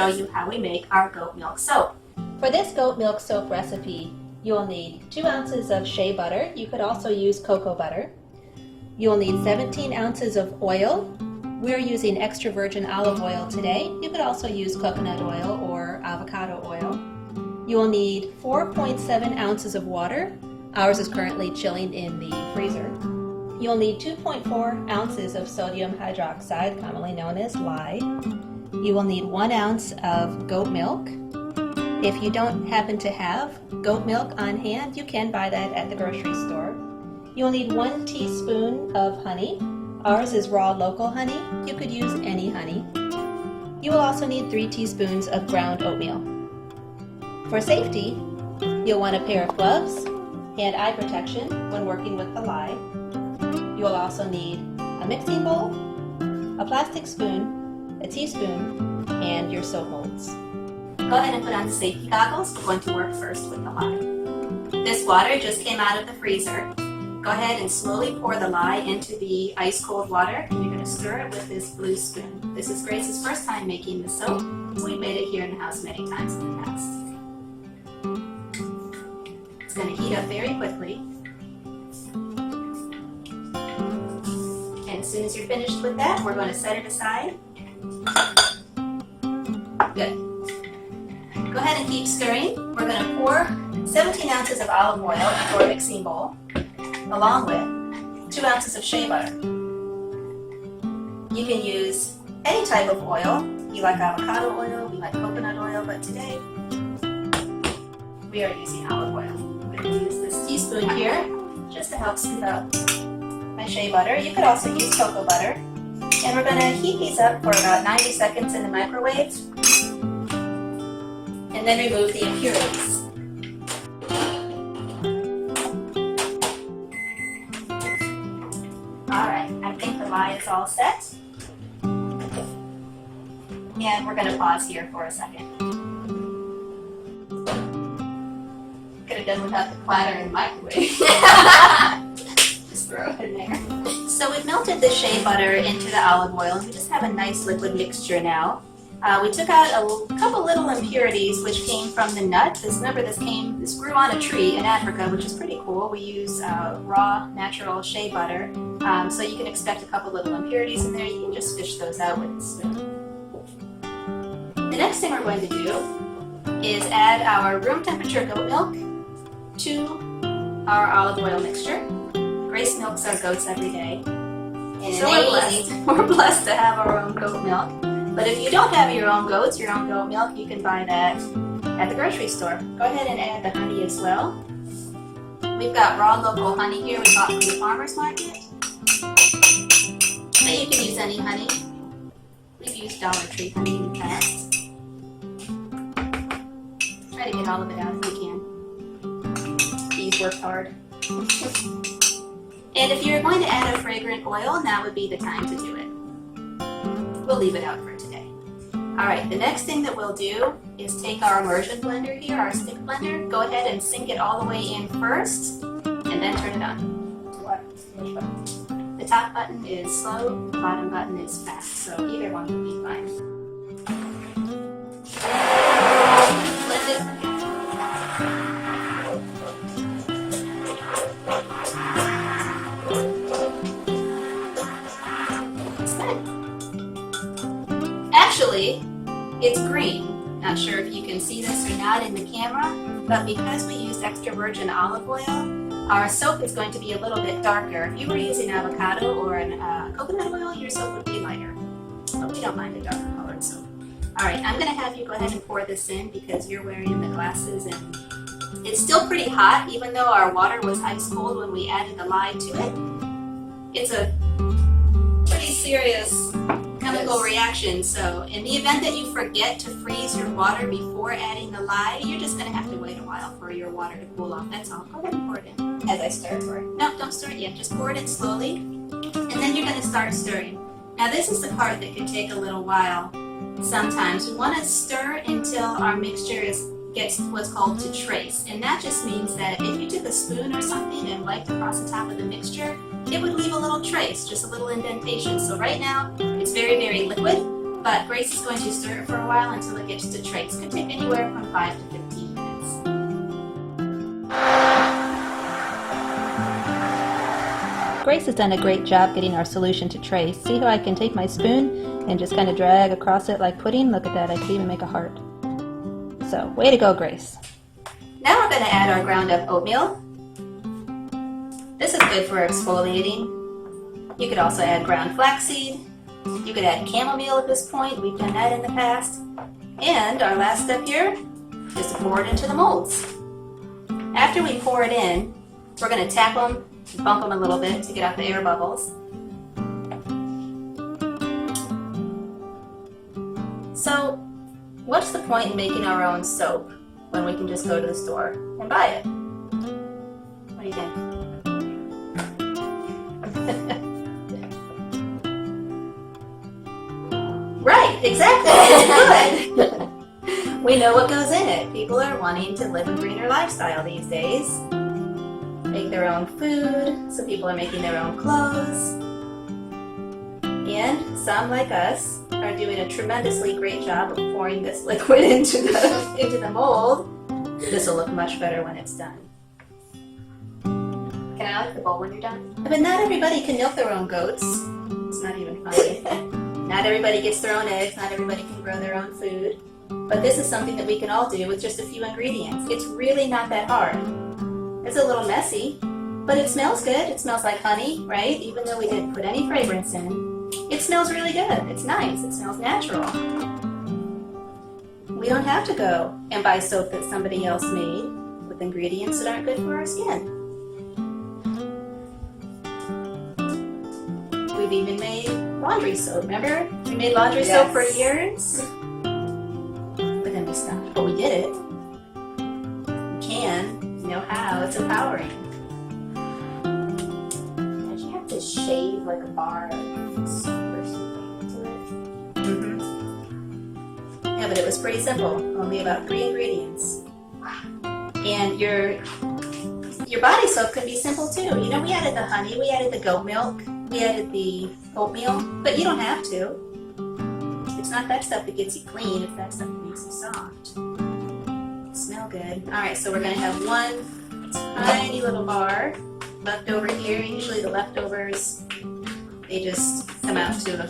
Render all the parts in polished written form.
show you how we make our goat milk soap. For this goat milk soap recipe, you'll need 2 ounces of shea butter. You could also use cocoa butter. You'll need 17 ounces of oil. We're using extra virgin olive oil today. You could also use coconut oil or avocado oil. You will need 4.7 ounces of water. Ours is currently chilling in the freezer. You'll need 2.4 ounces of sodium hydroxide, commonly known as lye. You will need 1 ounce of goat milk. If you don't happen to have goat milk on hand, you can buy that at the grocery store. You will need 1 teaspoon of honey. Ours is raw local honey. You could use any honey. You will also need 3 teaspoons of ground oatmeal. For safety, you'll want a pair of gloves and eye protection when working with the lye. You will also need a mixing bowl, a plastic spoon, a teaspoon, and your soap molds. Go ahead and put on the safety goggles. We're going to work first with the lye. This water just came out of the freezer. Go ahead and slowly pour the lye into the ice cold water, and you're going to stir it with this blue spoon. This is Grace's first time making the soap. We've made it here in the house many times in the past. It's going to heat up very quickly. And as soon as you're finished with that, we're going to set it aside. Good. Go ahead and keep stirring. We're going to pour 17 ounces of olive oil into a mixing bowl, along with 2 ounces of shea butter. You can use any type of oil. You like avocado oil, we like coconut oil, but today we are using olive oil. I'm going to use this teaspoon here just to help smooth out my shea butter. You could also use cocoa butter. And we're going to heat these up for about 90 seconds in the microwave, and then remove the impurities. Alright, I think the lye is all set. And we're going to pause here for a second. Could have done without the platter in the microwave. Just throw it in there. So we've melted the shea butter into the olive oil, and we just have a nice liquid mixture now. We took out a couple little impurities which came from the nut. Remember, this grew on a tree in Africa, which is pretty cool. We use raw, natural shea butter, so you can expect a couple little impurities in there. You can just fish those out with a spoon. The next thing we're going to do is add our room temperature goat milk to our olive oil mixture. Grace milks our goats every day. And so we're blessed to have our own goat milk. But if you don't have your own goats, your own goat milk, you can buy that at the grocery store. Go ahead and add the honey as well. We've got raw local honey here we bought from the farmer's market. But you can use any honey. We've used Dollar Tree honey in the past. Try to get all of it out if you can. Bees work hard. And if you're going to add a fragrant oil, now would be the time to do it. We'll leave it out for today. Alright, the next thing that we'll do is take our immersion blender here, our stick blender, go ahead and sink it all the way in first, and then turn it on. Which button? The top button is slow, the bottom button is fast, so either one would be fine. Blend it. Actually, it's green. Not sure if you can see this or not in the camera, but because we used extra virgin olive oil, our soap is going to be a little bit darker. If you were using avocado or coconut oil, your soap would be lighter. But we don't mind a darker colored soap. Alright, I'm going to have you go ahead and pour this in because you're wearing the glasses, and it's still pretty hot even though our water was ice cold when we added the lye to it. It's a pretty serious chemical reaction, so in the event that you forget to freeze your water before adding the lye, you're just going to have to wait a while for your water to cool off. That's all. Go ahead and pour it in. As I stir it for it. No, don't stir it yet. Just pour it in slowly, and then you're going to start stirring. Now this is the part that can take a little while. Sometimes we want to stir until our mixture gets what's called to trace, and that just means that if you took a spoon or something and wiped across the top of the mixture, it would leave a little trace, just a little indentation. So right now, it's very, very liquid, but Grace is going to stir it for a while until it gets to trace. It could take anywhere from 5 to 15 minutes. Grace has done a great job getting our solution to trace. See how I can take my spoon and just kind of drag across it like pudding? Look at that, I could even make a heart. So, way to go, Grace. Now we're going to add our ground up oatmeal. This is good for exfoliating. You could also add ground flaxseed. You could add chamomile at this point. We've done that in the past. And our last step here is to pour it into the molds. After we pour it in, we're going to tap them, bump them a little bit to get out the air bubbles. So, what's the point in making our own soap when we can just go to the store and buy it? What do you think? Right, exactly. It's good. We know what goes in it. People are wanting to live a greener lifestyle these days. Make their own food, so people are making their own clothes. And some, like us, are doing a tremendously great job of pouring this liquid into the mold. This will look much better when it's done. Can I lick the bowl when you're done? But not everybody can milk their own goats. It's not even funny. Not everybody gets their own eggs, not everybody can grow their own food. But this is something that we can all do with just a few ingredients. It's really not that hard. It's a little messy, but it smells good. It smells like honey, right? Even though we didn't put any fragrance in, it smells really good. It's nice. It smells natural. We don't have to go and buy soap that somebody else made with ingredients that aren't good for our skin. We've even made laundry soap, remember? We made laundry soap for years. But then we stopped. But we did it. We can. You know how. It's empowering. Did you have to shave like a bar of soap or something into it? Mm-hmm. Yeah, but it was pretty simple. Only about 3 ingredients. And your body soap can be simple too. You know, we added the honey, we added the goat milk, we added the oatmeal, but you don't have to. It's not that stuff that gets you clean, it's that stuff that makes you soft. Smell good. Alright, so we're going to have one tiny little bar left over here. Usually the leftovers, they just come out to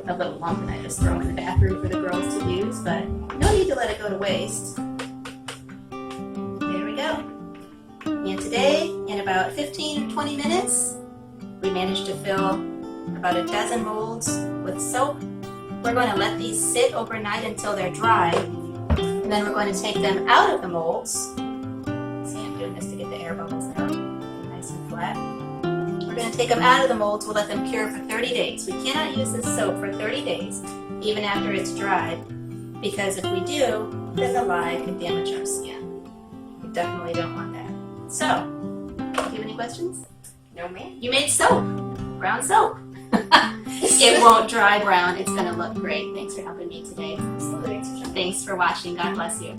a little lump and I just throw in the bathroom for the girls to use, but no need to let it go to waste. There we go. And today, in about 15 or 20 minutes, we managed to fill about a dozen molds with soap. We're going to let these sit overnight until they're dry, and then we're going to take them out of the molds. See, I'm doing this to get the air bubbles out, nice and flat. We're going to take them out of the molds. We'll let them cure for 30 days. We cannot use this soap for 30 days, even after it's dried, because if we do, then the lye could damage our skin. We definitely don't want that. So, do you have any questions? No, ma'am. You made soap, brown soap. It won't dry brown. It's going to look great. Thanks for helping me today. Absolutely. Thanks for watching. God bless you.